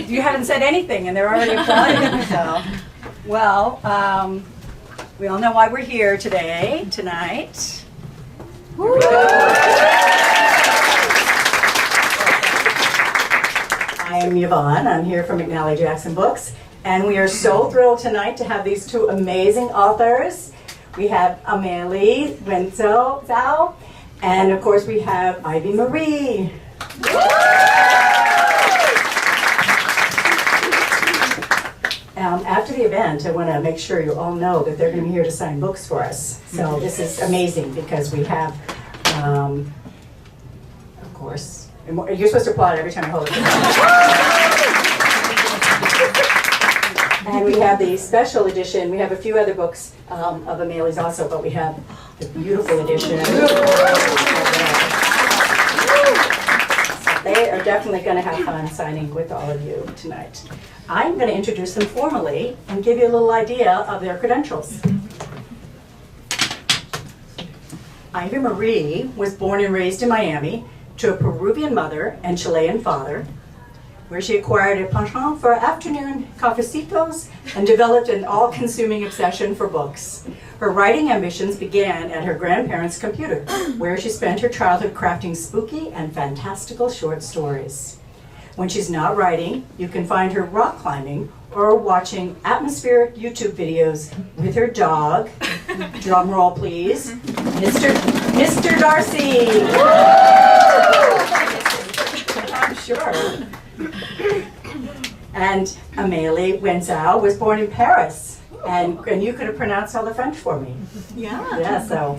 You haven't said anything and they're already applauding. So, well, we all know why we're here tonight. Woo. I am Yvonne. I'm here from McNally Jackson Books, and we are so thrilled tonight to have these two amazing authors. We have Amelie Wen Zhao, and of course we have Ivy Marie. After the event, I want to make sure you all know that they're going to be here to sign books for us. So this is amazing because we have, of course, you're supposed to applaud every time I hold it. And we have the special edition. We have a few other books of Amelie's also, but we have the beautiful edition. So they are definitely going to have fun signing with all of you tonight. I'm going to introduce them formally and give you a little idea of their credentials. Ivy Marie was born and raised in Miami to a Peruvian mother and Chilean father, where she acquired a penchant for afternoon cafecitos and developed an all-consuming obsession for books. Her writing ambitions began at her grandparents' computer, where she spent her childhood crafting spooky and fantastical short stories. When she's not writing, you can find her rock climbing or watching atmospheric YouTube videos with her dog, drum roll please, Mr. Darcy. I'm sure. And Amelie Wen Zhao was born in Paris. And you could have pronounced all the French for me. Yeah. Yeah, so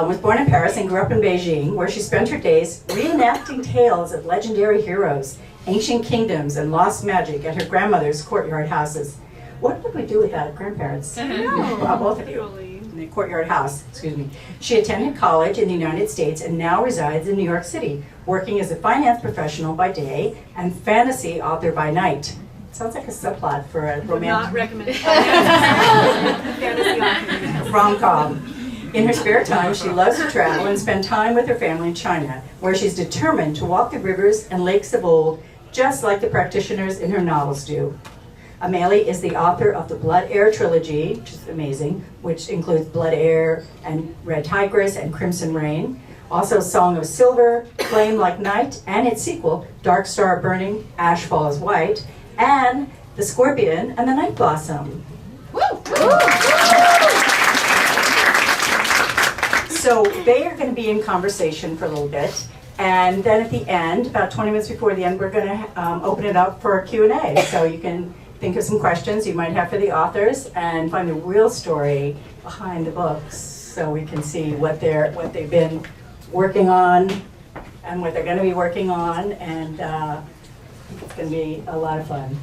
was born in Paris and grew up in Beijing, where she spent her days reenacting tales of legendary heroes, ancient kingdoms, and lost magic at her grandmother's courtyard houses. What did we do without grandparents? Well, both of you. In the courtyard house, excuse me. She attended college in the United States and now resides in New York City, working as a finance professional by day and fantasy author by night. Sounds like a subplot for a romantic. Not recommend rom-com. In her spare time, she loves to travel and spend time with her family in China, where she's determined to walk the rivers and lakes of old, just like the practitioners in her novels do. Amelie is the author of the Heir Trilogy, which is amazing, which includes Blood Heir and Red Tigress and Crimson Rain. Also Song of Silver, Flame Like Night, and its sequel, Dark Star Burning, Ash Falls White, and The Scorpion and the Night Blossom. Woo! So they are going to be in conversation for a little bit, and then at the end, about 20 minutes before the end, we're going to open it up for Q&A. So you can think of some questions you might have for the authors and find the real story behind the books, so we can see what they've been working on and what they're going to be working on, and it's going to be a lot of fun.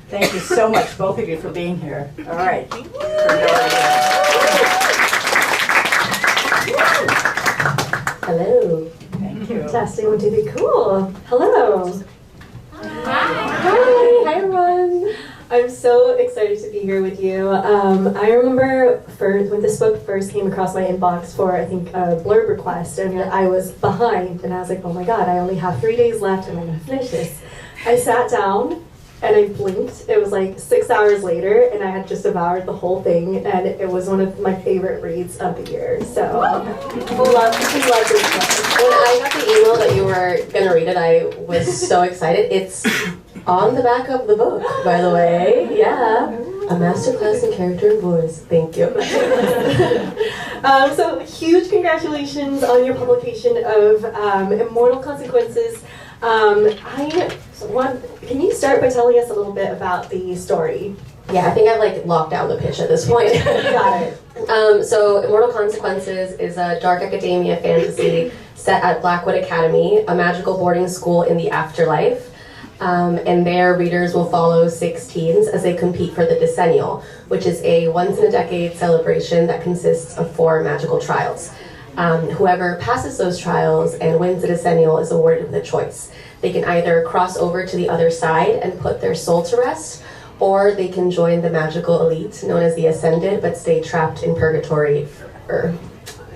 Thank you so much, both of you, for being here. All right. Hello. Thank you. Testing 1, 2, 3. Cool. Hello. Hi everyone. I'm so excited to be here with you. I remember when this book first came across my inbox for, I think, a blurb request, and I was behind, and I was like, oh my god, I only have 3 days left and I'm going to finish this. I sat down and I blinked. It was like 6 hours later and I had just devoured the whole thing, and it was one of my favorite reads of the year. So, love this book. When I got the email that you were going to read it, I was so excited. It's on the back of the book, by the way. Yeah. A masterclass in character and voice. Thank you. So, huge congratulations on your publication of Immortal Consequences. Can you start by telling us a little bit about the story? Yeah, I think I've locked down the pitch at this point. Got it. So Immortal Consequences is a dark academia fantasy set at Blackwood Academy, a magical boarding school in the afterlife. And there, readers will follow 6 teens as they compete for the decennial, which is a once-in-a-decade celebration that consists of 4 magical trials. Whoever passes those trials and wins the decennial is awarded with a choice. They can either cross over to the other side and put their soul to rest, or they can join the magical elite known as the Ascended, but stay trapped in purgatory forever.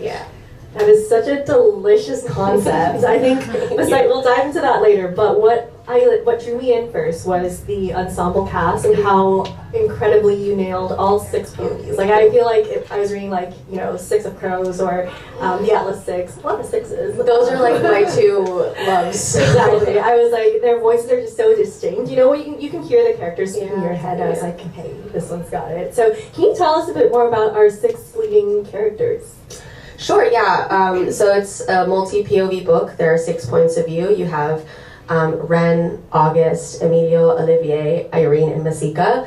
Yeah. That is such a delicious concept. I think we'll dive into that later, but what what drew me in first was the ensemble cast and how incredibly you nailed all 6 POVs. Like, I feel like if I was reading, like, you know, Six of Crows or the Atlas Six, a lot of sixes. Those are like my 2 loves. Exactly. I was like, their voices are just so distinct. You know, you can hear the characters in your head. I was like, hey, this one's got it. So can you tell us a bit more about our 6 leading characters? Sure, yeah. So it's a multi-POV book. There are 6 points of view. You have Ren, August, Emilio, Olivier, Irene, and Masika.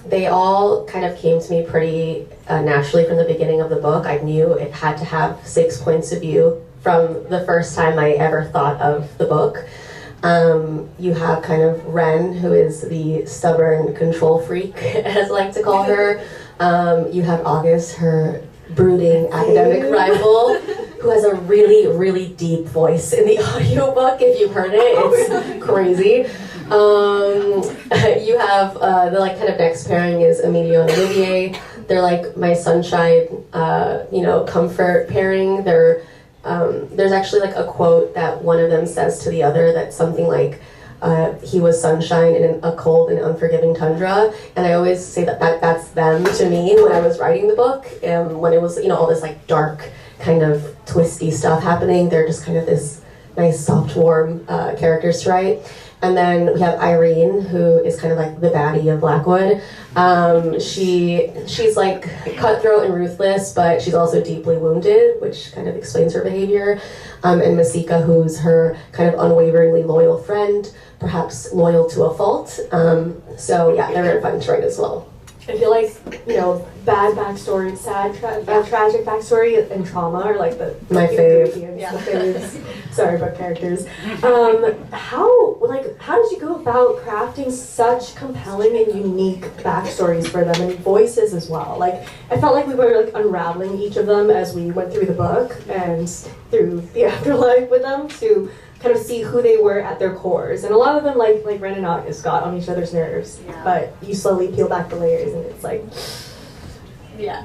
They all kind of came to me pretty naturally from the beginning of the book. I knew it had to have 6 points of view from the first time I ever thought of the book. You have kind of Ren, who is the stubborn control freak, as I like to call her. You have August, her brooding academic rival, who has a really, really deep voice in the audiobook. If you've heard it, it's crazy. You have the like kind of next pairing is Emilio and Olivier. They're like my sunshine, comfort pairing. There's actually like a quote that one of them says to the other that's something like, he was sunshine in a cold and unforgiving tundra, and I always say that's them to me when I was writing the book, and when it was, you know, all this like dark kind of twisty stuff happening, they're just kind of this nice soft warm characters to write. And then we have Irene, who is kind of like the baddie of Blackwood. She's like cutthroat and ruthless, but she's also deeply wounded, which kind of explains her behavior. And Masika, who's her kind of unwaveringly loyal friend, perhaps loyal to a fault. So yeah, they're very fun to write as well. I feel like, you know, bad backstory, sad, tragic backstory, and trauma are like my fave. The faves. Sorry about characters. How did you go about crafting such compelling and unique backstories for them and voices as well? Like, I felt like we were like unraveling each of them as we went through the book and through the afterlife with them to kind of see who they were at their cores. And a lot of them, like Ren and August, got on each other's nerves. Yeah. But you slowly peel back the layers and it's like... Yeah.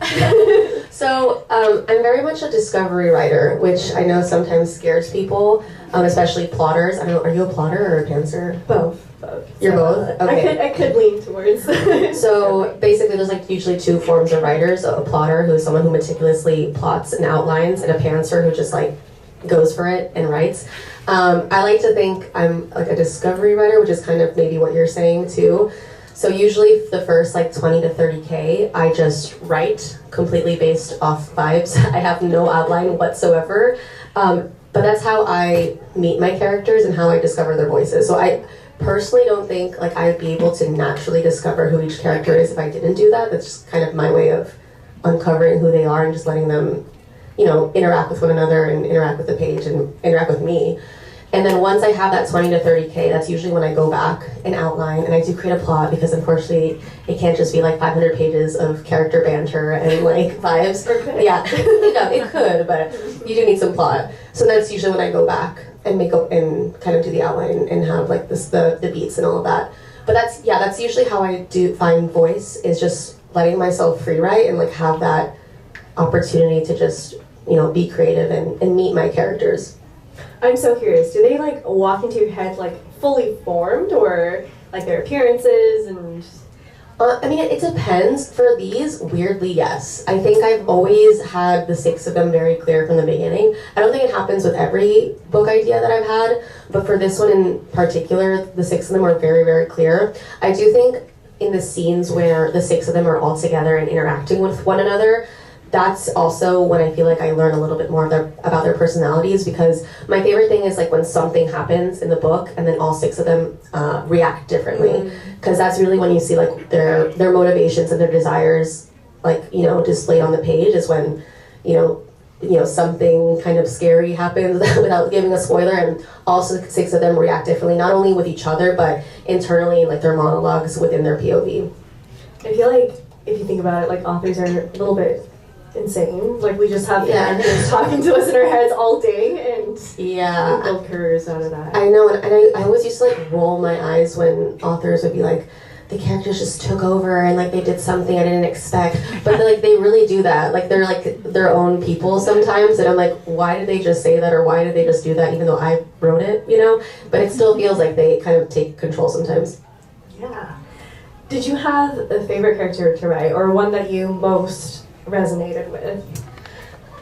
So I'm very much a discovery writer, which I know sometimes scares people, especially plotters. I don't know, are you a plotter or a pantser? Both. You're both? Okay. I could lean towards. So basically there's like usually 2 forms of writers. A plotter, who is someone who meticulously plots and outlines, and a pantser who just like goes for it and writes. I like to think I'm like a discovery writer, which is kind of maybe what you're saying too. So usually the first like 20 to 30K, I just write completely based off vibes. I have no outline whatsoever. But that's how I meet my characters and how I discover their voices. So I personally don't think like I'd be able to naturally discover who each character is if I didn't do that. That's just kind of my way of uncovering who they are and just letting them, you know, interact with one another and interact with the page and interact with me. And then once I have that 20 to 30K, that's usually when I go back and outline, and I do create a plot, because unfortunately it can't just be like 500 pages of character banter and like vibes. Yeah, you know, it could, but you do need some plot. So that's usually when I go back and make up and kind of do the outline and have like the beats and all of that. But that's usually how I do find voice, is just letting myself free write and like have that opportunity to just, you know, be creative and meet my characters. I'm so curious, do they like walk into your head like fully formed, or like their appearances and... I mean, it depends. For these, weirdly, yes. I think I've always had the 6 of them very clear from the beginning. I don't think it happens with every book idea that I've had, but for this one in particular, the 6 of them are very, very clear. I do think in the scenes where the 6 of them are all together and interacting with one another, that's also when I feel like I learn a little bit more about their personalities, because my favorite thing is like when something happens in the book and then all 6 of them react differently, because that's really when you see like their motivations and their desires, like, you know, displayed on the page, is when, you know, something kind of scary happens without giving a spoiler, and all 6 of them react differently, not only with each other but internally in like their monologues within their POV. I feel like if you think about it, like authors are a little bit insane. Like we just have characters talking to us in our heads all day, and we build careers out of that. I know, and I always used to like roll my eyes when authors would be like, the characters just took over and like they did something I didn't expect. But like they really do that. Like they're like their own people sometimes, and I'm like, why did they just say that, or why did they just do that, even though I wrote it, you know? But it still feels like they kind of take control sometimes. Yeah. Did you have a favorite character to write, or one that you most resonated with?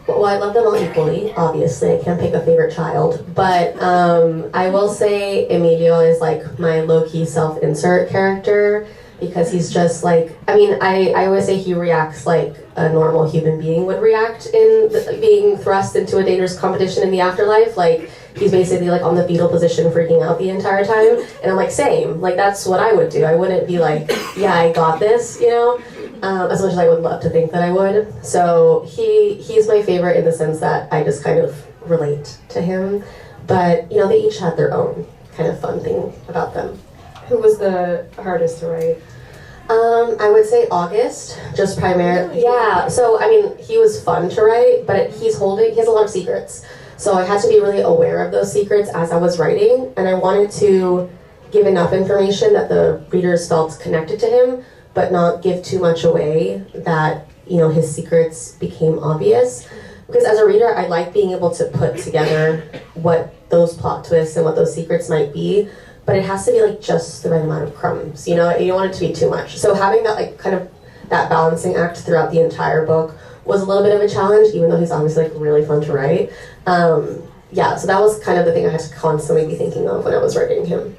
Well, I love them all equally, obviously. I can't pick a favorite child. But I will say Emilio is like my low-key self-insert character, because he's just like, I mean, I always say he reacts like a normal human being would react in being thrust into a dangerous competition in the afterlife. Like, he's basically like on the fetal position freaking out the entire time. And I'm like, same. Like, that's what I would do. I wouldn't be like, yeah, I got this, you know? As much as I would love to think that I would. So he's my favorite in the sense that I just kind of relate to him. But, you know, they each had their own kind of fun thing about them. Who was the hardest to write? I would say August, just primarily. Really? Yeah, so, I mean, he was fun to write, but he has a lot of secrets. So I had to be really aware of those secrets as I was writing, and I wanted to give enough information that the readers felt connected to him, but not give too much away that, you know, his secrets became obvious. Because as a reader, I like being able to put together what those plot twists and what those secrets might be, but it has to be like just the right amount of crumbs, you know? You don't want it to be too much. So having that like kind of that balancing act throughout the entire book was a little bit of a challenge, even though he's obviously like really fun to write. Yeah, so that was kind of the thing I had to constantly be thinking of when I was writing him.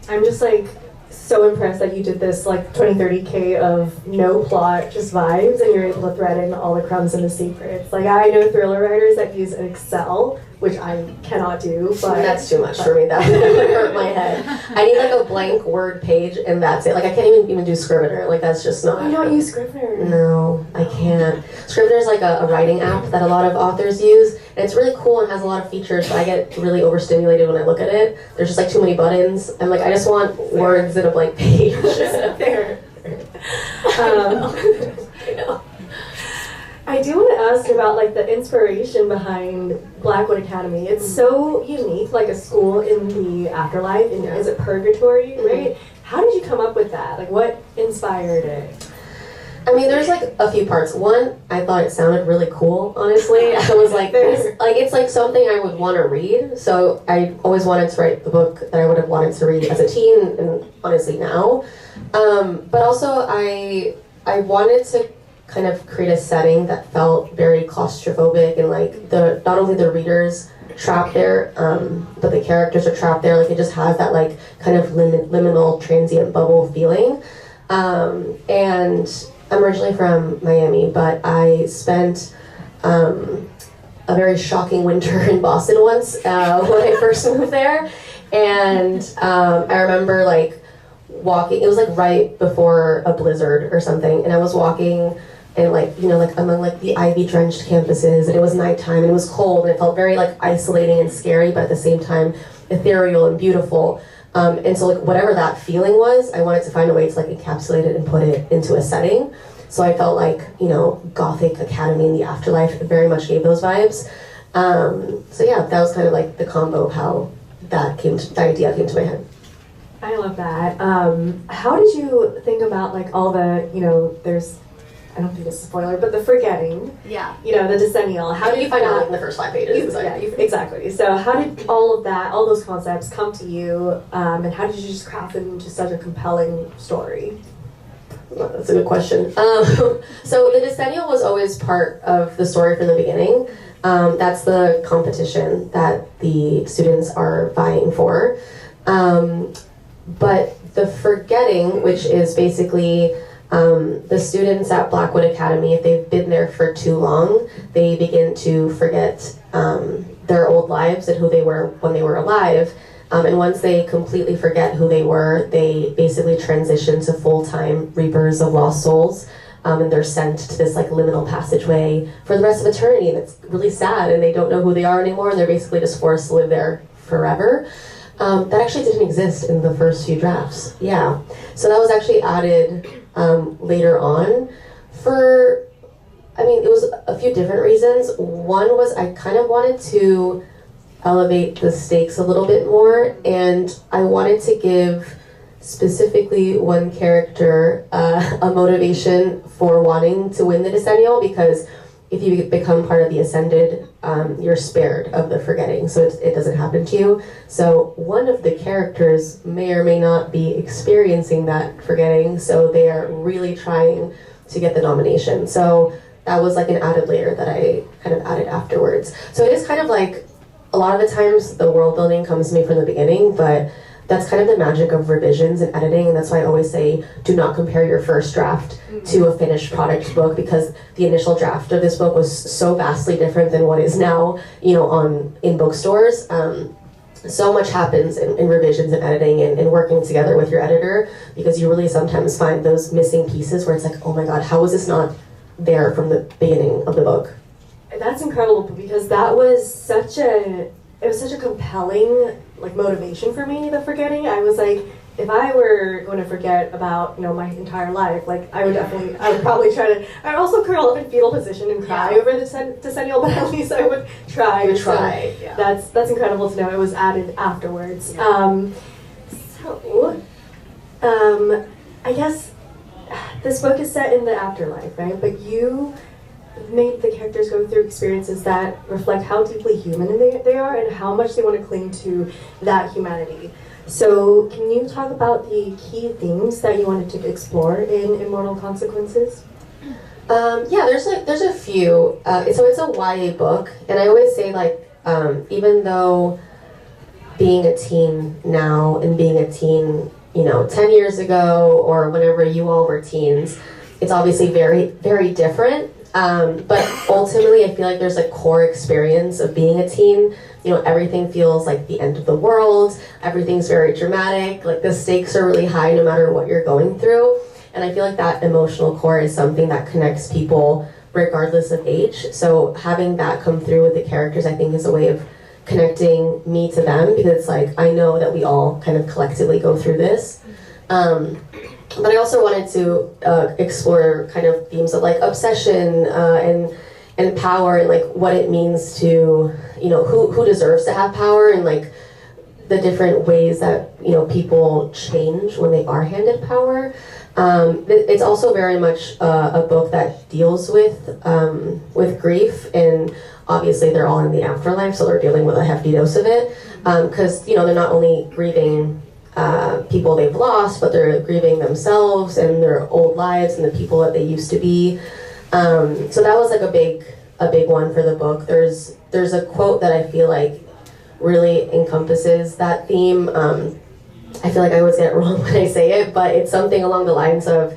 I'm just like so impressed that you did this like 20-30K of no plot, just vibes, and you're able to thread in all the crumbs and the secrets. Like, I know thriller writers that use Excel, which I cannot do, but that's too much for me. That would hurt my head. I need like a blank word page and that's it. Like, I can't even do Scrivener. Like, that's just not. You don't use Scrivener? No, I can't. Scrivener is like a writing app that a lot of authors use, and it's really cool and has a lot of features, but I get really overstimulated when I look at it. There's just like too many buttons. I'm like, I just want words in a blank page. Fair. I know. I do want to ask about like the inspiration behind Blackwood Academy. It's so unique, like a school in the afterlife, and is it purgatory, right? How did you come up with that? Like, what inspired it? I mean, there's like a few parts. One, I thought it sounded really cool, honestly. I was like, it's like something I would want to read. So I always wanted to write the book that I would have wanted to read as a teen, and honestly now. But also I wanted to kind of create a setting that felt very claustrophobic, and like not only the readers trapped there, but the characters are trapped there. Like, it just has that like kind of liminal transient bubble feeling. And I'm originally from Miami, but I spent a very shocking winter in Boston once when I first moved there. And I remember like walking, it was like right before a blizzard or something, and I was walking and like, you know, like among like the ivy drenched campuses, and it was nighttime and it was cold, and it felt very like isolating and scary, but at the same time ethereal and beautiful. And so like whatever that feeling was, I wanted to find a way to like encapsulate it and put it into a setting. So I felt like, you know, Gothic Academy in the afterlife very much gave those vibes. So yeah, that was kind of like the combo of how the idea came to my head. I love that. How did you think about like all the, you know, I don't think this is a spoiler, but the forgetting. Yeah. You know, the decennial. How did you find out like in the first 5 pages? Exactly. So how did all of that, all those concepts come to you, and how did you just craft them into such a compelling story? Well, that's a good question. So the decennial was always part of the story from the beginning. That's the competition that the students are vying for. But the forgetting, which is basically the students at Blackwood Academy, if they've been there for too long, they begin to forget their old lives and who they were when they were alive. And once they completely forget who they were, they basically transition to full-time reapers of lost souls. And they're sent to this like liminal passageway for the rest of eternity. And it's really sad, and they don't know who they are anymore, and they're basically just forced to live there forever. That actually didn't exist in the first few drafts. Yeah. So that was actually added later on it was a few different reasons. One was I kind of wanted to elevate the stakes a little bit more, and I wanted to give specifically one character a motivation for wanting to win the decennial, because if you become part of the Ascended, you're spared of the forgetting, so it doesn't happen to you. So one of the characters may or may not be experiencing that forgetting, so they are really trying to get the nomination. So that was like an added layer that I kind of added afterwards. So it is kind of like, a lot of the times the world building comes to me from the beginning, but that's kind of the magic of revisions and editing, and that's why I always say do not compare your first draft to a finished product book, because the initial draft of this book was so vastly different than what is now, you know, in bookstores. So much happens in revisions and editing and working together with your editor, because you really sometimes find those missing pieces where it's like, oh my god, how was this not there from the beginning of the book? That's incredible, because that was such a compelling like motivation for me, the forgetting. I was like, if I were going to forget about, you know, my entire life, like I would probably try to, I'd also curl up in fetal position and cry over the decennial, but at least I would try. Yeah. That's incredible to know it was added afterwards. Yeah. I guess this book is set in the afterlife, right? But you made the characters go through experiences that reflect how deeply human they are and how much they want to cling to that humanity. So can you talk about the key themes that you wanted to explore in Immortal Consequences? Yeah, there's a few. So it's a YA book, and I always say, like, even though being a teen now and being a teen, you know, 10 years ago or whenever you all were teens, it's obviously very, very different. But ultimately, I feel like there's a core experience of being a teen. You know, everything feels like the end of the world. Everything's very dramatic. Like, the stakes are really high no matter what you're going through. And I feel like that emotional core is something that connects people regardless of age. So having that come through with the characters, I think, is a way of connecting me to them, because it's like, I know that we all kind of collectively go through this. But I also wanted to explore kind of themes of like obsession and power, and like what it means to, you know, who deserves to have power, and like the different ways that, you know, people change when they are handed power. It's also very much a book that deals with grief, and obviously they're all in the afterlife, so they're dealing with a hefty dose of it, because, you know, they're not only grieving people they've lost, but they're grieving themselves and their old lives and the people that they used to be. So that was like a big one for the book. There's a quote that I feel like really encompasses that theme. I feel like I always get it wrong when I say it, but it's something along the lines of,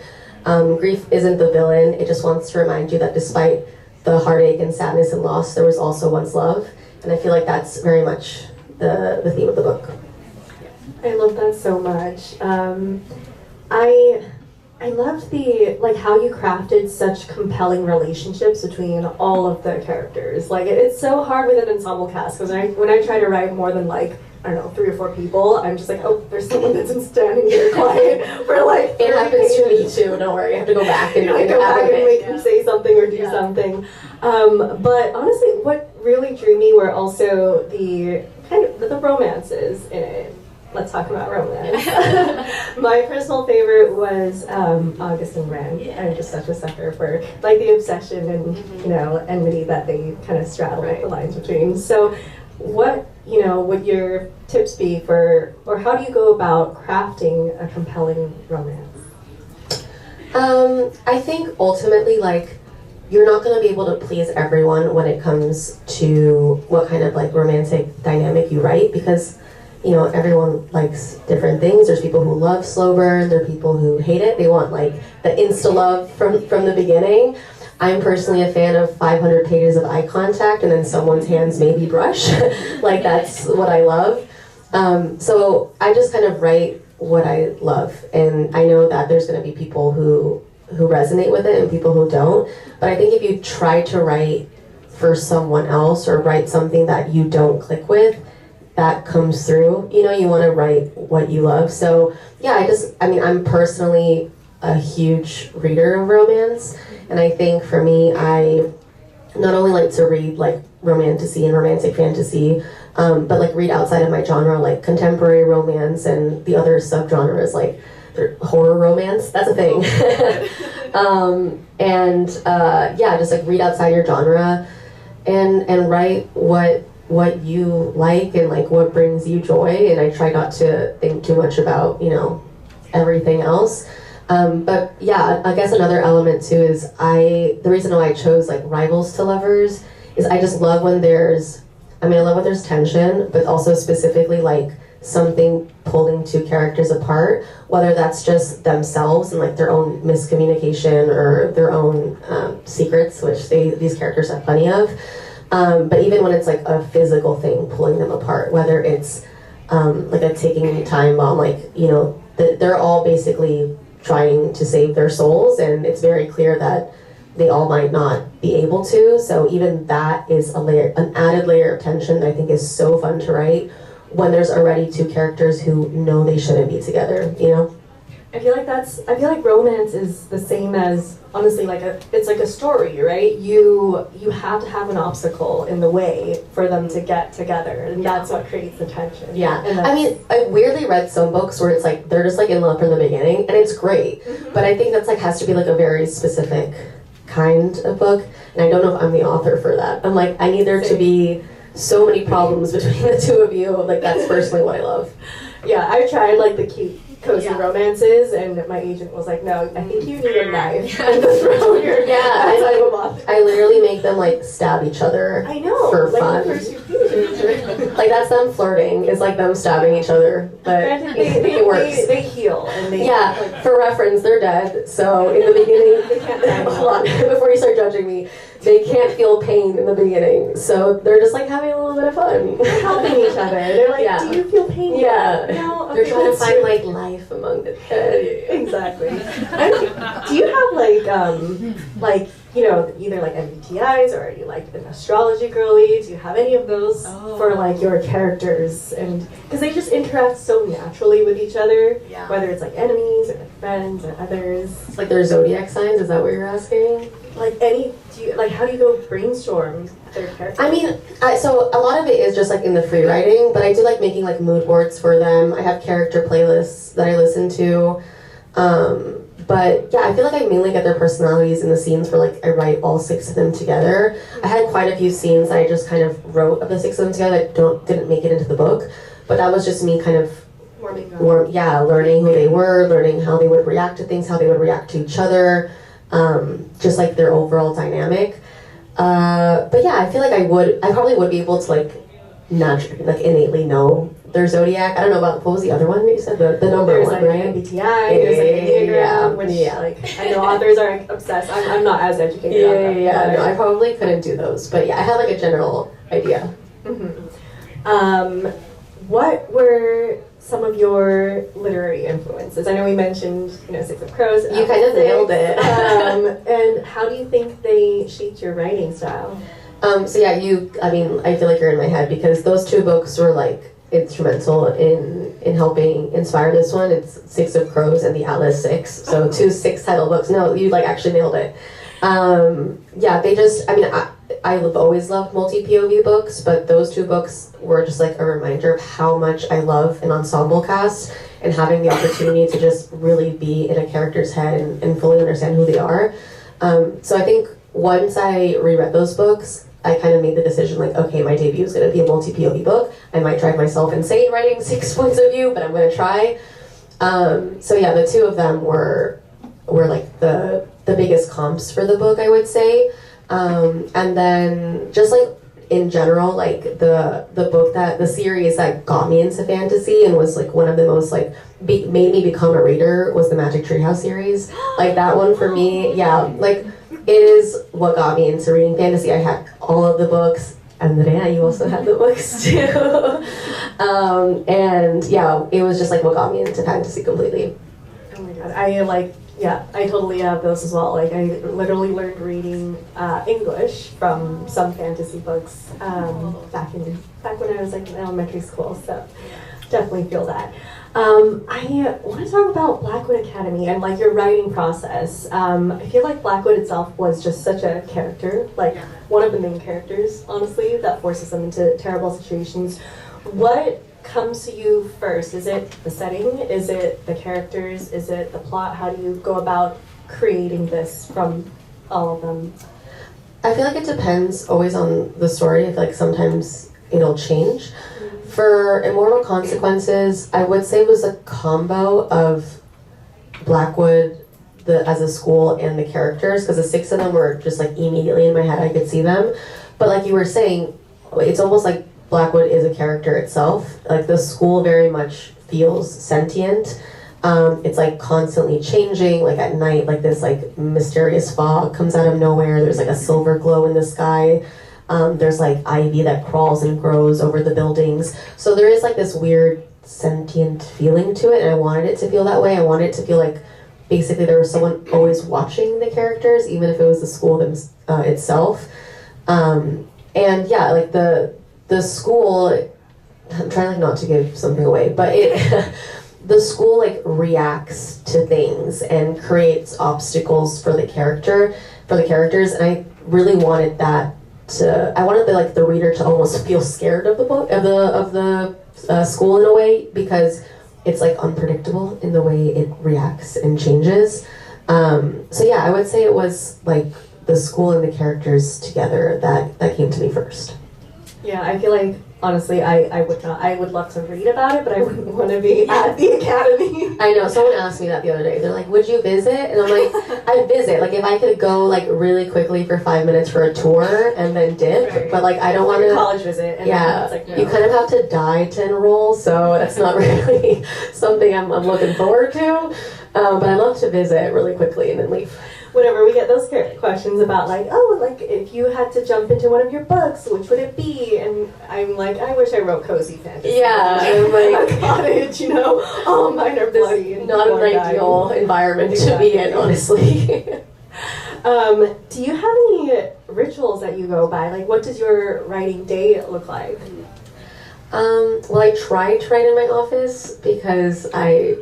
grief isn't the villain, it just wants to remind you that despite the heartache and sadness and loss, there was also once love. And I feel like that's very much the theme of the book. I love that so much. I loved how you crafted such compelling relationships between all of the characters. Like, it's so hard with an ensemble cast, because when I try to write more than, like, I don't know, 3 or 4 people, I'm just like, oh, there's someone that's been standing here quiet for like 30 It happens to me pages. too, don't worry, I have to go back and Go back and make them say something or do something. But honestly, what really drew me were also the kind of the romances in it. Let's talk about romance. My personal favorite was August and Ren. I'm just such a sucker for like the obsession and you know, enmity that they kind of straddle the lines between. So what would your tips be for, or how do you go about crafting a compelling romance? I think ultimately, like, you're not going to be able to please everyone when it comes to what kind of like romantic dynamic you write, because, you know, everyone likes different things. There's people who love slow burn, there are people who hate it. They want like the insta love from the beginning. I'm personally a fan of 500 pages of eye contact and then someone's hands maybe brush. Like, that's what I love. So I just kind of write what I love, and I know that there's going to be people who resonate with it and people who don't. But I think if you try to write for someone else or write something that you don't click with, that comes through. You know, you want to write what you love. So yeah, I'm personally a huge reader of romance, and I think for me, I not only like to read like romantasy and romantic fantasy, but like read outside of my genre, like contemporary romance and the other subgenres like horror romance. That's a thing. Yeah, just like read outside your genre and write what you like and like what brings you joy. And I try not to think too much about, you know, everything else. But yeah, I guess another element too is the reason why I chose like rivals to lovers is I just love when I love when there's tension, but also specifically like something pulling two characters apart, whether that's just themselves and like their own miscommunication or their own secrets, which these characters have plenty of. But even when it's like a physical thing pulling them apart, whether it's like a ticking time bomb, like, you know, they're all basically trying to save their souls, and it's very clear that they all might not be able to. So even that is an added layer of tension that I think is so fun to write when there's already two characters who know they shouldn't be together, you know? I feel like romance is the same as, honestly, it's like a story, right? You have to have an obstacle in the way for them to get together, and that's what creates the tension. Yeah, I mean, I weirdly read some books where it's like they're just like in love from the beginning, and it's great. But I think that's like has to be like a very specific kind of book, and I don't know if I'm the author for that. I'm like, I need there to be so many problems between the two of you. Like, that's personally what I love. Yeah, I tried like the cute cozy romances, and my agent was like, no, I think you need a knife and throw your I literally make them like stab each other. I know, for like fun. the first few Like that's them flirting. It's like them stabbing each other, but it works. They heal, and they like, for reference, they're dead. So in the beginning, they can't hold on, before you start judging me, they can't feel pain in the beginning, so they're just like having a little bit of fun. They're helping each other. They're like, do you feel pain? Yeah. No? They're Okay, trying to find like life among the dead. Exactly. Do you have like you know, either like MBTIs, or are you like an astrology girly? Do you have any of those for like your characters? And because they just interact so naturally with each other, whether it's like enemies or like friends or others. It's like their zodiac signs. Is that what you're asking? Like how do you go brainstorm their characters? I mean, so a lot of it is just like in the free writing, but I do like making like mood boards for them. I have character playlists that I listen to. But yeah, I feel like I mainly get their personalities in the scenes where like I write all 6 of them together. I had quite a few scenes that I just kind of wrote of the 6 of them together that didn't make it into the book, but that was just me kind of learning who they were, learning how they would react to things, how they would react to each other, just like their overall dynamic. But yeah, I feel like I probably would be able to like innately know their zodiac. I don't know about, what was the other one you said? The number there's one, like right? MBTI, there's like Enneagram, which like I know authors are obsessed. I'm not as educated on that. Yeah. No, I probably couldn't do those, but yeah, I had like a general idea. What were some of your literary influences? I know we mentioned, you know, Six of Crows. You kind of nailed it. And how do you think they shaped your writing style? So yeah, I feel like you're in my head because those 2 books were like instrumental in helping inspire this one. It's Six of Crows and the Atlas 6. So 2 6-title books. No, you like actually nailed it. Yeah, they just, I've always loved multi-POV books, but those 2 books were just like a reminder of how much I love an ensemble cast and having the opportunity to just really be in a character's head and fully understand who they are. So I think once I reread those books, I kind of made the decision like, okay, my debut is going to be a multi-POV book. I might drive myself insane writing 6 points of view, but I'm going to try. So yeah, the 2 of them were like the biggest comps for the book, I would say. And then just like in general, like the series that got me into fantasy and was like one of the most like made me become a reader was the Magic Treehouse series. Like that one for me, yeah, like it is what got me into reading fantasy. I had all of the books. Andrea, you also had the books too. And yeah, it was just like what got me into fantasy completely. Oh my god, I totally have those as well. Like I literally learned reading English from some fantasy books back when I was like in elementary school. So Definitely feel that. I want to talk about Blackwood Academy and like your writing process. I feel like Blackwood itself was just such a character, like one of the main characters, honestly, that forces them into terrible situations. What comes to you first? Is it the setting? Is it the characters? Is it the plot? How do you go about creating this from all of them? I feel like it depends always on the story. I feel like sometimes it'll change. For Immortal Consequences, I would say it was a combo of Blackwood as a school and the characters, because the 6 of them were just like immediately in my head, I could see them. But like you were saying, it's almost like Blackwood is a character itself. Like the school very much feels sentient. It's like constantly changing, like at night, like this like mysterious fog comes out of nowhere. There's like a silver glow in the sky. There's like ivy that crawls and grows over the buildings. So there is like this weird sentient feeling to it, and I wanted it to feel that way. I wanted it to feel like basically there was someone always watching the characters, even if it was the school itself. And yeah, like the school, I'm trying like not to give something away, but it the school like reacts to things and creates obstacles for the characters, and I really wanted that I wanted the reader to almost feel scared of the book of the school in a way, because it's like unpredictable in the way it reacts and changes. So yeah, I would say it was like the school and the characters together that came to me first. Yeah, I feel like honestly, I would love to read about it, but I wouldn't want to be at the academy. I know, someone asked me that the other day. They're like, would you visit? And I'm like, I'd visit. Like, if I could go, like, really quickly for 5 minutes for a tour and then dip. Right. But, like, I don't want to... college visit. And yeah, it's like, no. You kind of have to die to enroll, so that's not really something I'm looking forward to. But I love to visit really quickly and then leave. Whenever we get those questions about like, oh, like if you had to jump into one of your books, which would it be? And I'm like, I wish I wrote cozy fantasy. Yeah, I'm like a cottage, you know, all mine are bloody. And not an ideal environment to be in, honestly. Do you have any rituals that you go by? Like, what does your writing day look like? Well, I try to write in my office because I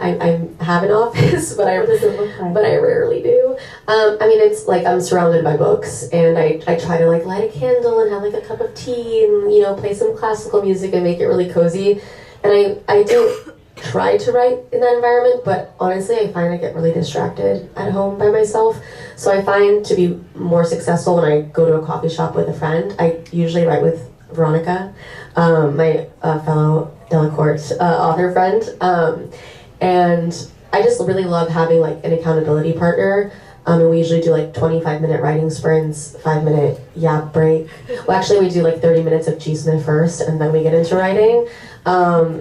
have an office, but I rarely do. I mean, it's like I'm surrounded by books, and I try to like light a candle and have like a cup of tea and, you know, play some classical music and make it really cozy. And I do try to write in that environment, but honestly, I find I get really distracted at home by myself. So I find to be more successful when I go to a coffee shop with a friend. I usually write with Veronica, my fellow Delacorte author friend. And I just really love having like an accountability partner. And we usually do like 25-minute writing sprints, 5-minute yap break. Well, actually we do like 30 minutes of chisme first, and then we get into writing.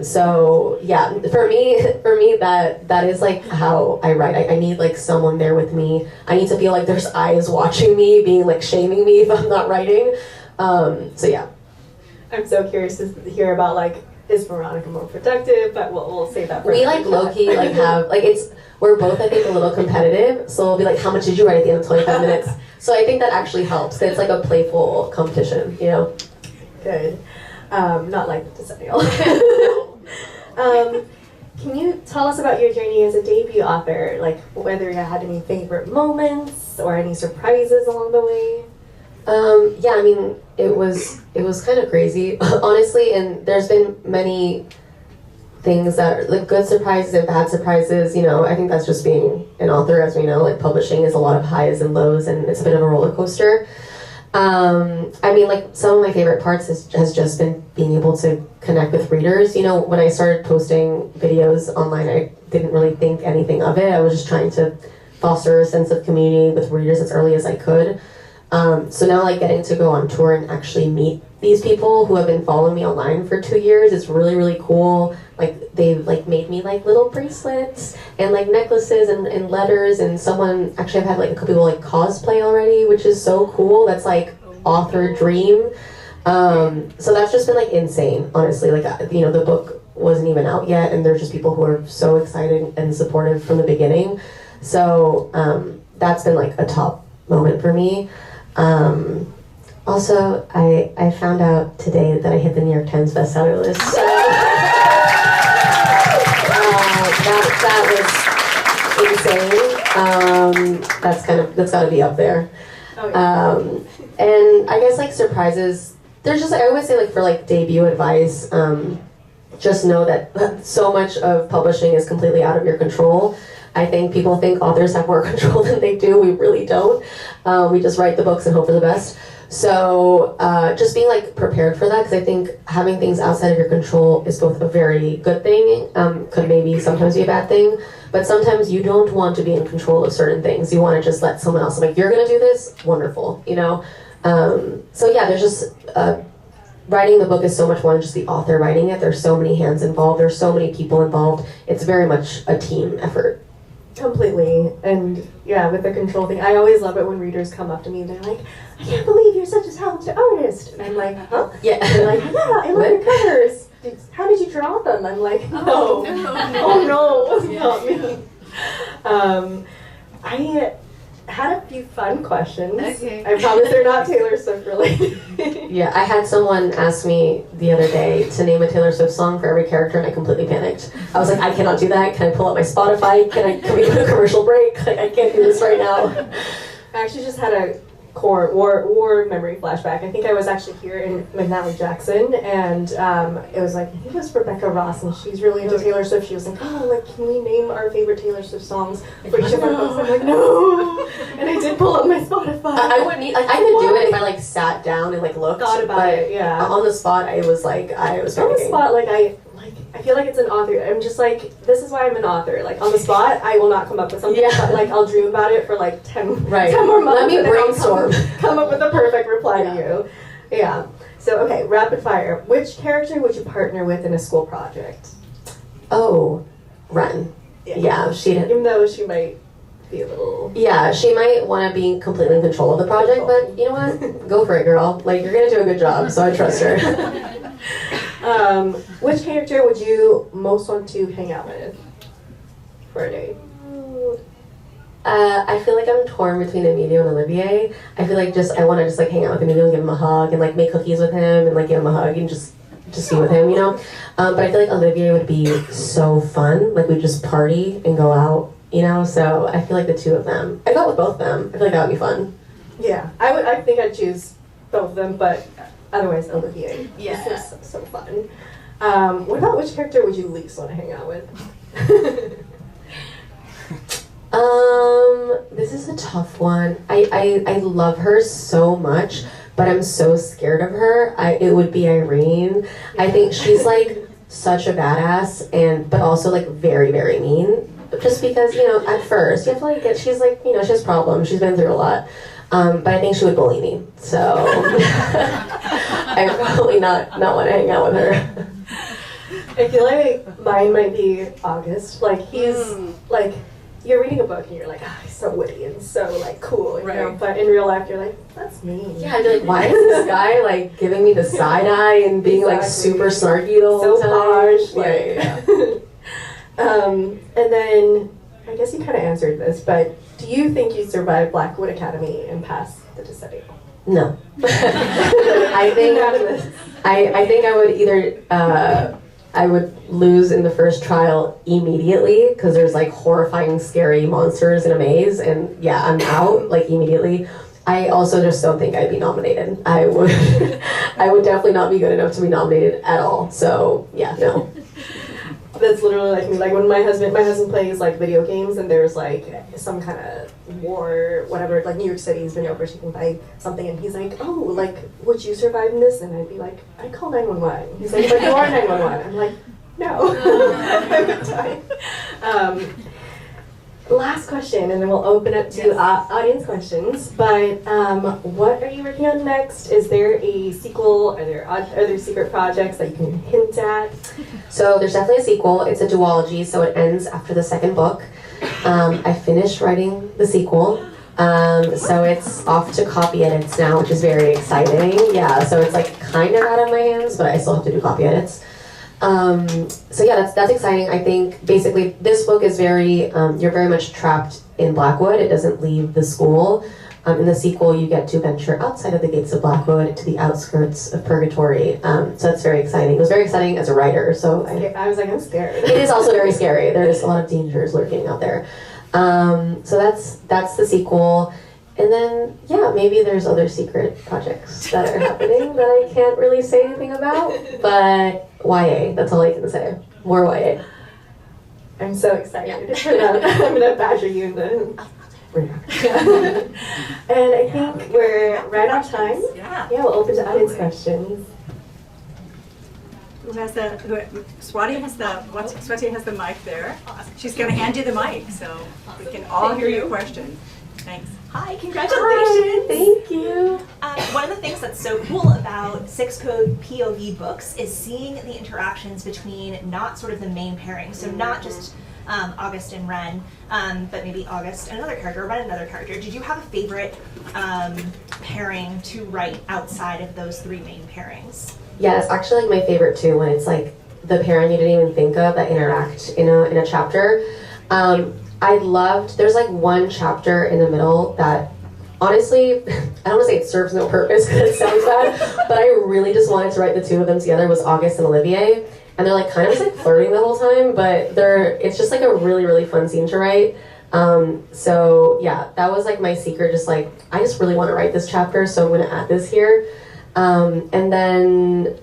So yeah, for me that is like how I write. I need like someone there with me. I need to feel like there's eyes watching me, being like shaming me if I'm not writing. So yeah. I'm so curious to hear about like, is Veronica more productive? But we'll save that for we like low-key like have like we're both I think a little competitive, so we'll be like, how much did you write at the end of 25 minutes? So I think that actually helps. It's like a playful competition, you know. Good. Not like the decennial. Can you tell us about your journey as a debut author? Like whether you had any favorite moments or any surprises along the way? Yeah, I mean, it was kind of crazy, honestly, and there's been many things that are like good surprises and bad surprises, you know. I think that's just being an author, as we know, like publishing is a lot of highs and lows, and it's a bit of a roller coaster. I mean, like some of my favorite parts has just been being able to connect with readers. You know, when I started posting videos online, I didn't really think anything of it. I was just trying to foster a sense of community with readers as early as I could. So now like getting to go on tour and actually meet these people who have been following me online for 2 years is really, really cool. Like they've like made me like little bracelets and like necklaces and letters, and someone actually I've had like a couple people like cosplay already, which is so cool. That's like author dream. So that's just been like insane, honestly. Like, you know, the book wasn't even out yet, and there's just people who are so excited and supportive from the beginning. So that's been like a top moment for me. Also, I found out today that I hit the New York Times bestseller list. So that was insane. That's got to be up there. Oh, yeah. And I guess like surprises. There's just I always say like for like debut advice, just know that so much of publishing is completely out of your control. I think people think authors have more control than they do. We really don't. We just write the books and hope for the best. So just being like prepared for that, because I think having things outside of your control is both a very good thing, could maybe sometimes be a bad thing, but sometimes you don't want to be in control of certain things. You want to just let someone else, like, you're gonna do this, wonderful, you know? So yeah, there's just, writing the book is so much more than just the author writing it. There's so many hands involved, there's so many people involved. It's very much a team effort. Completely. And yeah, with the control thing, I always love it when readers come up to me and they're like, I can't believe you're such a talented artist. And I'm like, huh? Yeah. They're like, yeah, I love your covers. How did you draw them? I'm like, no. Oh no, it's not me. I had a few fun questions. Okay. I promise they're not Taylor Swift related. Yeah, I had someone ask me the other day to name a Taylor Swift song for every character, and I completely panicked. I was like, I cannot do that. Can I pull up my Spotify? Can we go to a commercial break? Like, I can't do this right now. I actually just had a war memory flashback. I think I was actually here in McNally Jackson, and it was like, I think it was Rebecca Ross, and she's really into Taylor Swift. She was like, oh, like, can we name our favorite Taylor Swift songs for each of our books? I'm like, no. And I did pull up my Spotify. I wouldn't need, like, I could do it if I like sat down and like looked. Thought about but it, yeah. On the spot, I was panicking. On the spot, I feel like it's an author. I'm just like, this is why I'm an author. Like, on the spot, I will not come up with something. Yeah. But, like, I'll dream about it for like 10 more months. Let me and then I'll brainstorm. come up with the perfect reply to you. Yeah. So, okay, rapid fire. Which character would you partner with in a school project? Oh, Ren. Yeah, she did. Even though she might be a little... Yeah, she might want to be completely in control of the project, but you know what? Go for it, girl. Like, you're going to do a good job, so I trust her. Which character would you most want to hang out with for a day? I feel like I'm torn between Emilio and Olivier. I feel like I want to just like hang out with Emilio and give him a hug and like make cookies with him and like give him a hug and just be with him, you know? But I feel like Olivier would be so fun. Like, we'd just party and go out, you know? So I feel like the two of them. I go with both of them. I feel like that would be fun. Yeah, I think I'd choose both of them, but otherwise Olivier. Yeah. This is so fun. What about which character would you least want to hang out with? This is a tough one. I love her so much, but I'm so scared of her. It would be Irene. I think she's like such a badass but also like very, very mean. Just because, you know, at first you have to like she's like, you know, she has problems. She's been through a lot. But I think she would bully me. So I probably not want to hang out with her. I feel like mine might be August. Like, he's like, you're reading a book and you're like, oh, he's so witty and so like cool, you know? But in real life, you're like, that's me. Yeah, I'd be like, why is this guy like giving me the side eye and being like super snarky the whole so time? Harsh. And then I guess you kind of answered this, but do you think you survived Blackwood Academy and passed the deciding? No. I think I would either I would lose in the first trial immediately because there's like horrifying, scary monsters in a maze, and yeah, I'm out like immediately. I also just don't think I'd be nominated. I would definitely not be good enough to be nominated at all. So yeah, no. That's literally like me. Like when my husband plays like video games and there's like some kind of war, whatever, like New York City's been overtaken by something, and he's like, oh, like, would you survive in this? And I'd be like, I'd call 911. He's like, but you are 911. I'm like, no. I would die. Last question, and then we'll open up to audience questions. But what are you working on next? Is there a sequel? Are there secret projects that you can hint at? So there's definitely a sequel. It's a duology, so it ends after the second book. I finished writing the sequel. So it's off to copy edits now, which is very exciting. Yeah, so it's like kind of out of my hands, but I still have to do copy edits. So yeah, that's exciting. I think basically this book is you're very much trapped in Blackwood. It doesn't leave the school. In the sequel, you get to venture outside of the gates of Blackwood to the outskirts of Purgatory. So that's very exciting. It was very exciting as a writer. So I was like, I'm scared. it is also very scary. There's a lot of dangers lurking out there. So that's the sequel. And then, yeah, maybe there's other secret projects that are happening that I can't really say anything about. But YA, that's all I can say. More YA. I'm so excited. I'm gonna badger you then. And I think we're right on time. Yeah. Yeah, we'll open to audience questions. Who has the, Swati has the mic there. She's gonna hand you the mic, so we can all hear your question. Thanks. Hi, congratulations! Thank you. One of the things that's so cool about Six Code POV books is seeing the interactions between not sort of the main pairing, so not just August and Ren, but maybe August and another character, Ren and another character. Did you have a favorite pairing to write outside of those three main pairings? Yeah, it's actually like my favorite too, when it's like the pairing you didn't even think of that interact in a chapter. I loved, there's like one chapter in the middle that honestly, I don't want to say it serves no purpose because it sounds bad, but I really just wanted to write the two of them together, was August and Olivier. And they're like kind of just like flirting the whole time, but it's just like a really, really fun scene to write. So yeah, that was like my secret, just like, I just really want to write this chapter, so I'm going to add this here. And then,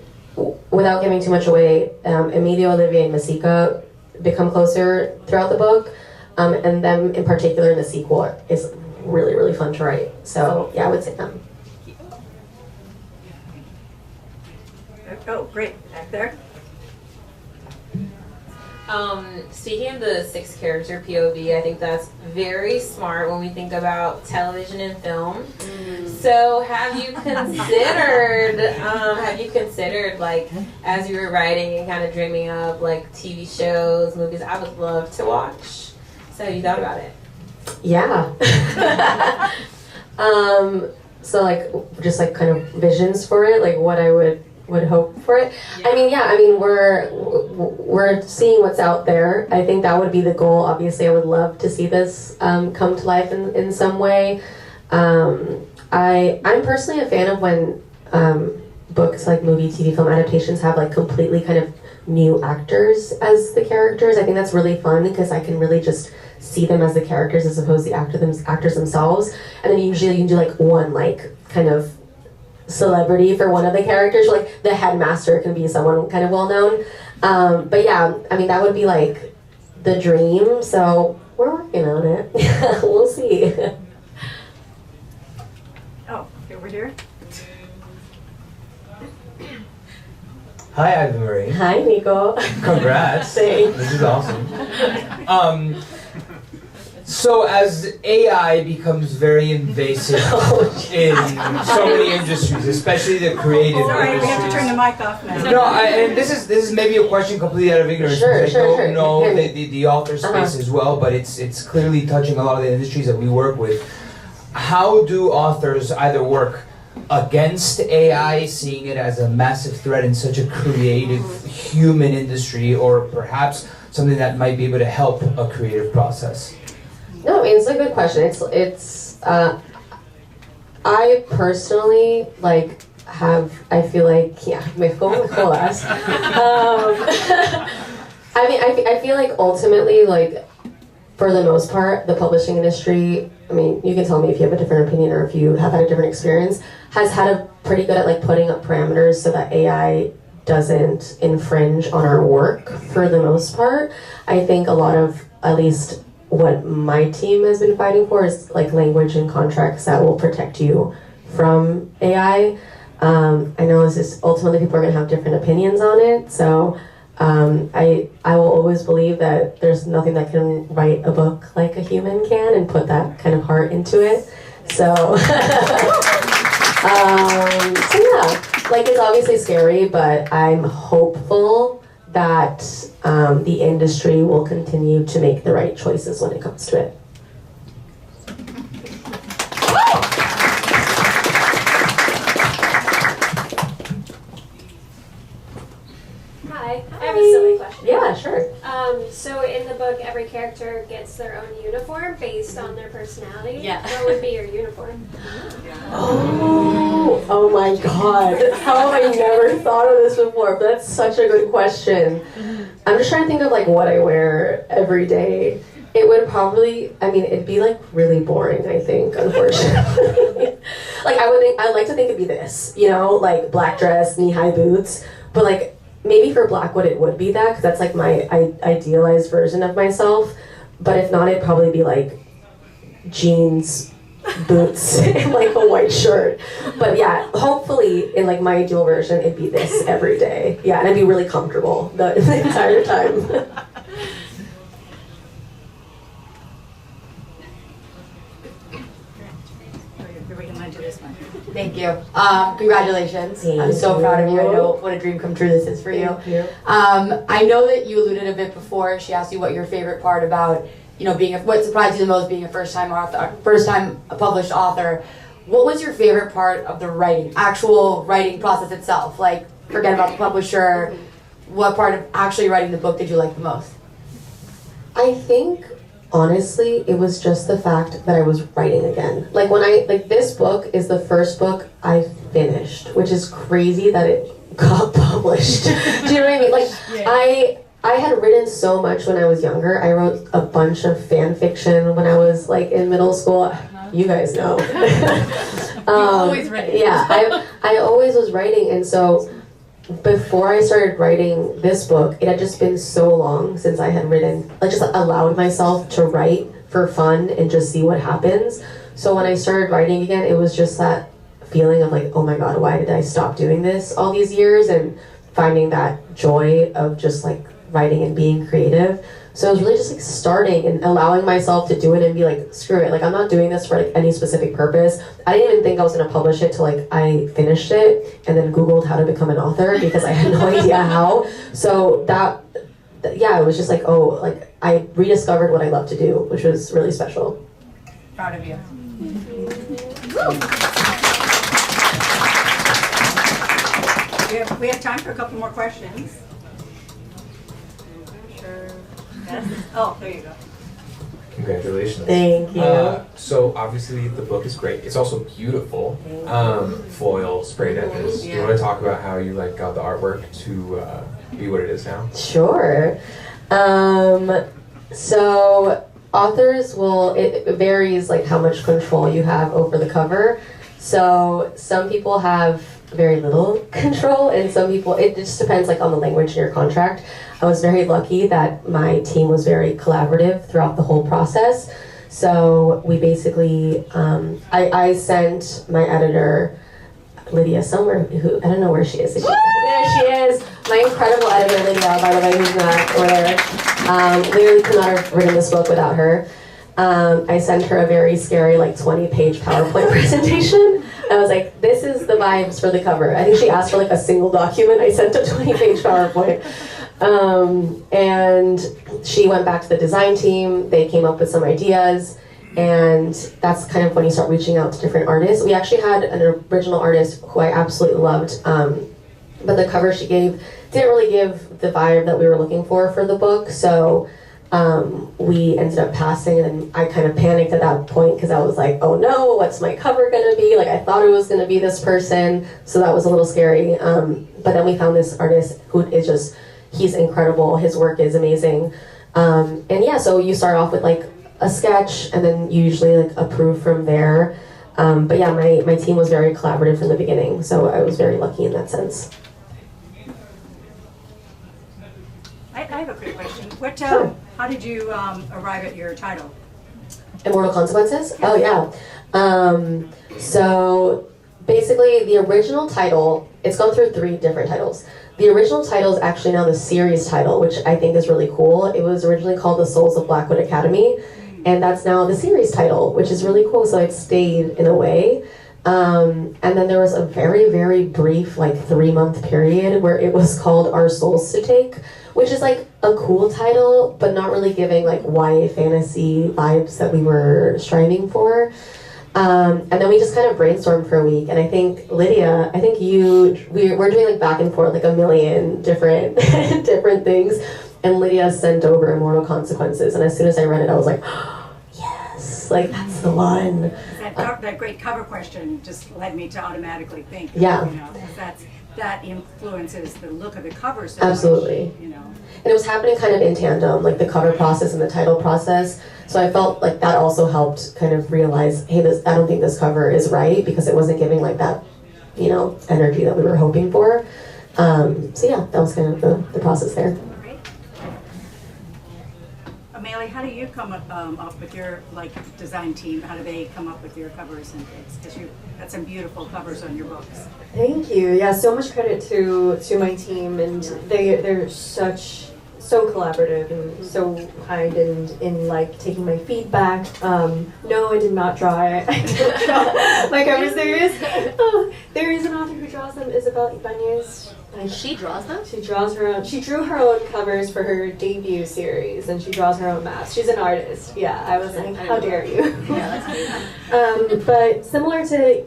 without giving too much away, Emilio, Olivier, and Masika become closer throughout the book. And them in particular in the sequel is really, really fun to write. So yeah, I would say them. Oh, great. Back there. Speaking of the 6-character POV, I think that's very smart when we think about television and film. So have you considered like, as you were writing and kind of dreaming up like TV shows, movies I would love to watch? So you thought about it? Yeah. So like, just like kind of visions for it, like what I would hope for it. Yeah. I mean, we're seeing what's out there. I think that would be the goal. Obviously, I would love to see this come to life in some way. I'm personally a fan of when books like movie, TV, film adaptations have like completely kind of new actors as the characters. I think that's really fun because I can really just see them as the characters as opposed to the actors themselves. And then usually you can do like one like kind of celebrity for one of the characters, like the headmaster can be someone kind of well known. But yeah, I mean that would be like the dream. So we're working on it. We'll see. Oh, over here. Hi, Ivan Marie. Hi, Nico. Congrats. Thanks. This is awesome. So as AI becomes very invasive in so many industries, especially the creative Sorry, we industries. have to turn the mic off now. No, and this is maybe a question completely out of ignorance. Sure, because I don't sure. know the author space as well, but it's clearly touching a lot of the industries that we work with. How do authors either work against AI, seeing it as a massive threat in such a creative human industry, or perhaps something that might be able to help a creative process? No, I mean, it's a good question. It's I personally like I feel like, yeah, me pongo colas. I feel like ultimately, like, for the most part, the publishing industry, I mean, you can tell me if you have a different opinion or if you have had a different experience, has had a pretty good at like putting up parameters so that AI doesn't infringe on our work for the most part. I think a lot of, at least what my team has been fighting for, is like language and contracts that will protect you from AI. I know this is ultimately people are going to have different opinions on it, so I will always believe that there's nothing that can write a book like a human can and put that kind of heart into it. So, so yeah, like, it's obviously scary, but I'm hopeful that the industry will continue to make the right choices when it comes to it. Hi, I have a silly question. Yeah, sure. So in the book, every character character gets their own uniform based on their personality, Yeah. what would be your uniform? Oh my god. How have I never thought of this before? But that's such a good question. I'm just trying to think of like what I wear every day. It would probably, I mean, it'd be like really boring, I think, unfortunately. Like I'd like to think it'd be this, you know, like black dress, knee-high boots, but like maybe for Blackwood it would be that, because that's like my idealized version of myself. But if not, it'd probably be like jeans, boots, and like a white shirt. But yeah, hopefully in like my ideal version, it'd be this every day. Yeah, and I'd be really comfortable the entire time. Thank you. Congratulations. I'm so Thank proud of you. you. I know what a dream come true this is for you. Thank you. I know that you alluded a bit before. She asked you what your favorite part about, being what surprised you the most being a first-time published author. What was your favorite part of the actual writing process itself? Like, forget about the publisher. What part of actually writing the book did you like the most? I think, honestly, it was just the fact that I was writing again. Like this book is the first book I finished, which is crazy that it got published. Do you know what I mean? Like, yeah. I had written so much when I was younger. I wrote a bunch of fan fiction when I was like in middle school. You guys know. Always writing. Yeah, I always was writing, and so before I started writing this book, it had just been so long since I had written, like just allowed myself to write for fun and just see what happens. So when I started writing again, it was just that feeling of like, oh my god, why did I stop doing this all these years? And finding that joy of just like writing and being creative. So it was really just like starting and allowing myself to do it and be like, screw it, like I'm not doing this for like any specific purpose. I didn't even think I was gonna publish it till like I finished it and then Googled how to become an author because I had no idea how. So yeah, it was just like, oh, like I rediscovered what I love to do, which was really special. Proud of you. We have time for a couple more questions. Yes? Oh, there you go. Congratulations. Thank you. So obviously the book is great. It's also beautiful. Foil, sprayed edges. Do you want to talk about how you like got the artwork to be what it is now? Sure. So authors it varies like how much control you have over the cover. So some people have very little control and some people, it just depends like on the language in your contract. I was very lucky that my team was very collaborative throughout the whole process. So we basically, I sent my editor, Lydia, somewhere, who, I don't know where she is. There she is. My incredible editor, Lydia, by the way, who's not over there. Literally could not have written this book without her. I sent her a very scary, like 20-page PowerPoint presentation. I was like, this is the vibes for the cover. I think she asked for like a single document. I sent a 20-page PowerPoint. And she went back to the design team. They came up with some ideas. And that's kind of when you start reaching out to different artists. We actually had an original artist who I absolutely loved. But the cover she gave didn't really give the vibe that we were looking for the book. So we ended up passing, and I kind of panicked at that point because I was like, oh no, what's my cover gonna be? Like I thought it was gonna be this person, so that was a little scary. But then we found this artist who is just, he's incredible. His work is amazing. And yeah, so you start off with like a sketch, and then you usually like approve from there. But yeah, my team was very collaborative from the beginning, so I was very lucky in that sense. I have a quick question. What? Sure. How did you arrive at your title? Immortal Consequences? Oh yeah. So basically the original title, it's gone through 3 different titles. The original title is actually now the series title, which I think is really cool. It was originally called the Souls of Blackwood Academy, and that's now the series title, which is really cool. So it stayed in a way. And then there was a very, very brief, like 3-month period where it was called Our Souls to Take, which is like a cool title, but not really giving like YA fantasy vibes that we were striving for. And then we just kind of brainstormed for a week, and I think Lydia, we're doing like back and forth like a million different different things, and Lydia sent over Immortal Consequences, and as soon as I read it, I was like, yes, like that's the one. That great cover question just led me to automatically think. Yeah. You know, 'cause that influences the look of the cover so Absolutely. much, you know. And it was happening kind of in tandem, like the cover process and the title process. So I felt like that also helped kind of realize, hey, I don't think this cover is right, because it wasn't giving like that, you know, energy that we were hoping for. So yeah, that was kind of the process there. Great. Amelie, how do you come up with your design team? How do they come up with your covers and things? Because you got some beautiful covers on your books. Thank you. Yeah, so much credit to my team, and they're so collaborative and so kind in like taking my feedback. No, I did not draw it. I did not draw my covers. There is an author who draws them, Isabel Ibanez. She draws them? She draws her own. She drew her own covers for her debut series, and she draws her own maps. She's an artist. Yeah, I was like, how dare you? Yeah, that's great. But similar to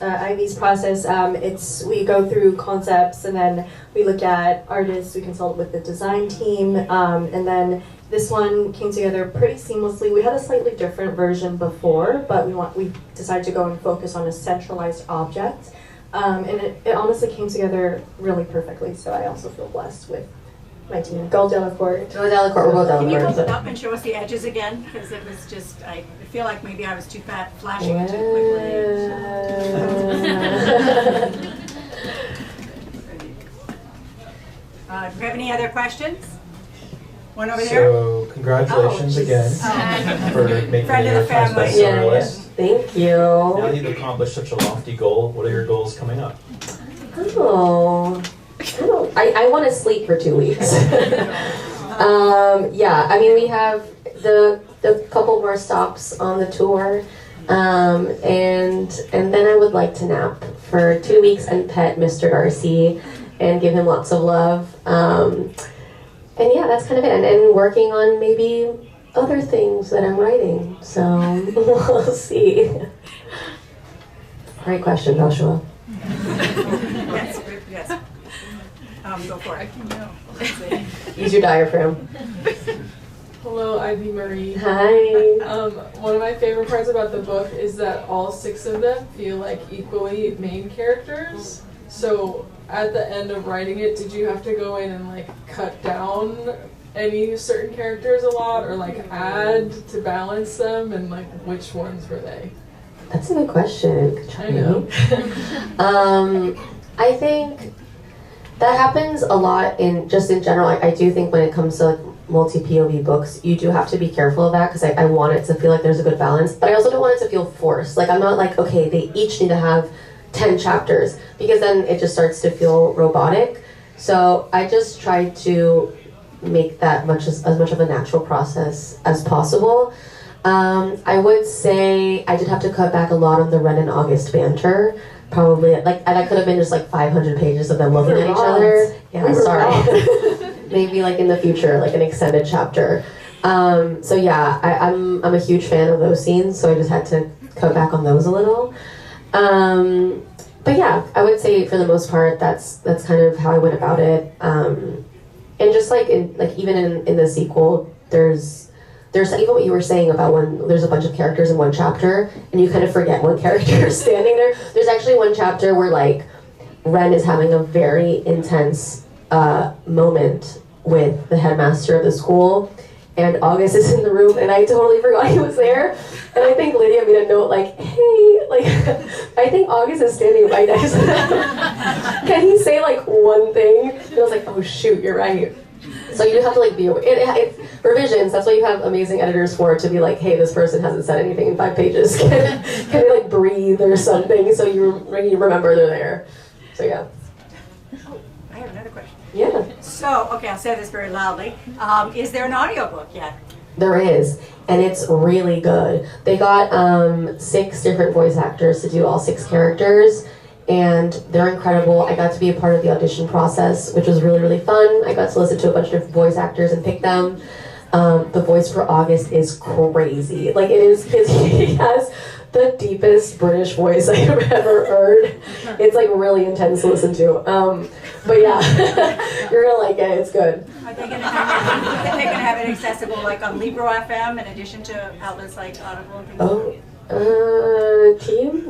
Ivy's process, we go through concepts, and then we look at artists. We consult with the design team, and then this one came together pretty seamlessly. We had a slightly different version before, but we decided to go and focus on a centralized object. And it honestly came together really perfectly, so I also feel blessed with my team. Go Delacorte. Go Delacorte, we'll go Can you hold Delacorte. it up and show us the edges again? Because it was just, I feel like maybe I was too fat, flashing it too quickly. Do we have any other questions? One over there? So congratulations again for making the Friend of New the York Times family. bestseller Yeah. list. Thank you. Now that you've accomplished such a lofty goal, what are your goals coming up? Oh, I want to sleep for 2 weeks. Yeah, I mean, we have the couple more stops on the tour, and then I would like to nap for 2 weeks and pet Mr. Darcy and give him lots of love. And yeah, that's kind of it. And working on maybe other things that I'm writing. So we'll see. Great question, Joshua. Yes. Go for it. Let's see. Use your diaphragm. Hello, Ivy Marie. Hi. One of my favorite parts about the book is that all 6 of them feel like equally main characters. So at the end of writing it, did you have to go in and like cut down any certain characters a lot, or like add to balance them, and like which ones were they? That's a good question. Good try. I know. I think that happens a lot in general. I do think when it comes to like multi-POV books, you do have to be careful of that, because I want it to feel like there's a good balance, but I also don't want it to feel forced. Like I'm not like, okay, they each need to have 10 chapters, because then it just starts to feel robotic. So I just try to make that as much of a natural process as possible. I would say I did have to cut back a lot on the Ren and August banter. Probably, and that could have been just like 500 pages of them looking at each other. Yeah, sorry. Maybe like in the future, like an extended chapter. So yeah, I'm a huge fan of those scenes, so I just had to cut back on those a little. But yeah, I would say for the most part, that's kind of how I went about it. And just even in the sequel, there's even what you were saying about when there's a bunch of characters in one chapter and you kind of forget one character is standing there. There's actually one chapter where like Ren is having a very intense moment with the headmaster of the school, and August is in the room, and I totally forgot he was there. And I think Lydia made a note like, hey, like, I think August is standing right next to him. Can he say like one thing? And I was like, oh shoot, you're right. So you do have to like be aware. It's revisions, that's what you have amazing editors for, to be like, hey, this person hasn't said anything in 5 pages. Can they like breathe or something so you remember they're there. So yeah. Oh, I have another question. Yeah. So, okay, I'll say this very loudly. Is there an audiobook yet? There is, and it's really good. They got 6 different voice actors to do all 6 characters, and they're incredible. I got to be a part of the audition process, which was really, really fun. I got to listen to a bunch of different voice actors and pick them. The voice for August is crazy. Like, it is, he has the deepest British voice I have ever heard. It's like really intense to listen to. But yeah, you're gonna like it. It's good. Are they gonna have it accessible like on Libro FM in addition to outlets like Audible and things Team?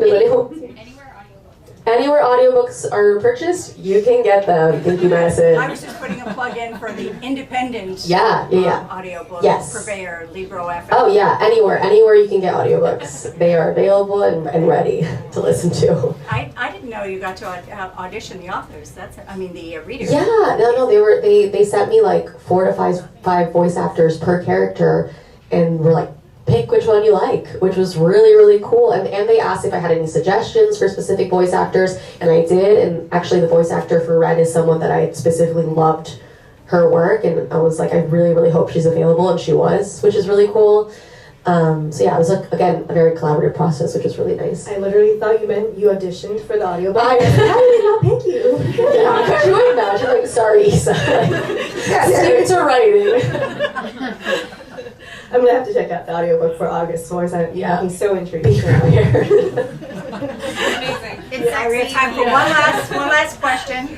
Anywhere audiobooks are purchased, you can get them. Thank you, Madison. I was just putting a plug in for the independent audiobook purveyor, Libro FM. Oh yeah, anywhere you can get audiobooks. They are available and ready to listen to. I didn't know you got to audition the authors. The readers. Yeah, no, they sent me like 4 to 5 voice actors per character, and were like, pick which one you like, which was really, really cool. And they asked if I had any suggestions for specific voice actors, and I did. And actually, the voice actor for Red is someone that I specifically loved her work, and I was like, I really, really hope she's available, and she was, which is really cool. So yeah, it was again a very collaborative process, which was really nice. I literally thought you meant you auditioned for the audiobook. How did they not pick you? Yeah, could you imagine? Like, sorry, Issa. Stick to writing. I'm gonna have to check out the audiobook for August. So I'm so intrigued. Amazing. We have time for one last question.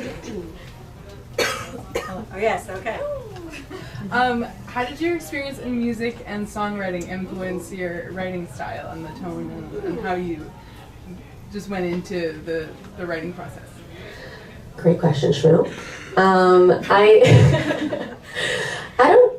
Oh yes, okay. How did your experience in music and songwriting influence your writing style and the tone and how you just went into the writing process? Great question, Shmoo. I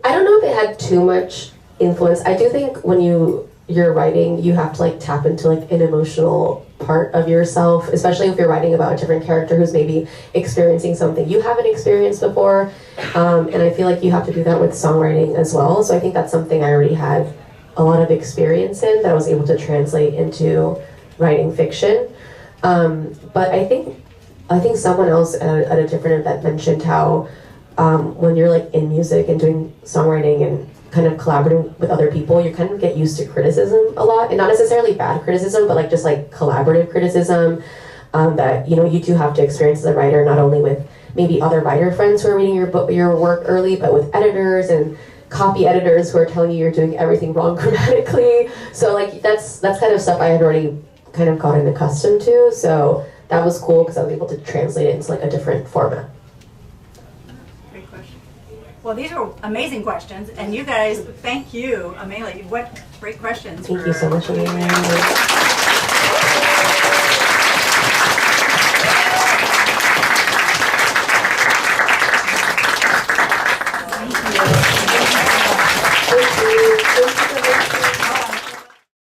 don't know if it had too much influence. I do think when you're writing, you have to like tap into like an emotional part of yourself, especially if you're writing about a different character who's maybe experiencing something you haven't experienced before. And I feel like you have to do that with songwriting as well. So I think that's something I already had a lot of experience in that I was able to translate into writing fiction. But I think someone else at a different event mentioned how when you're like in music and doing songwriting and kind of collaborating with other people, you kind of get used to criticism a lot, and not necessarily bad criticism, but like just like collaborative criticism that you do have to experience as a writer, not only with maybe other writer friends who are reading your work early, but with editors and copy editors who are telling you you're doing everything wrong grammatically. So like that's kind of stuff I had already kind of gotten accustomed to. So that was cool because I was able to translate it into like a different format. Well, these are amazing questions, and you guys, thank you, Amelie. What great questions. Thank you so much, Amelie.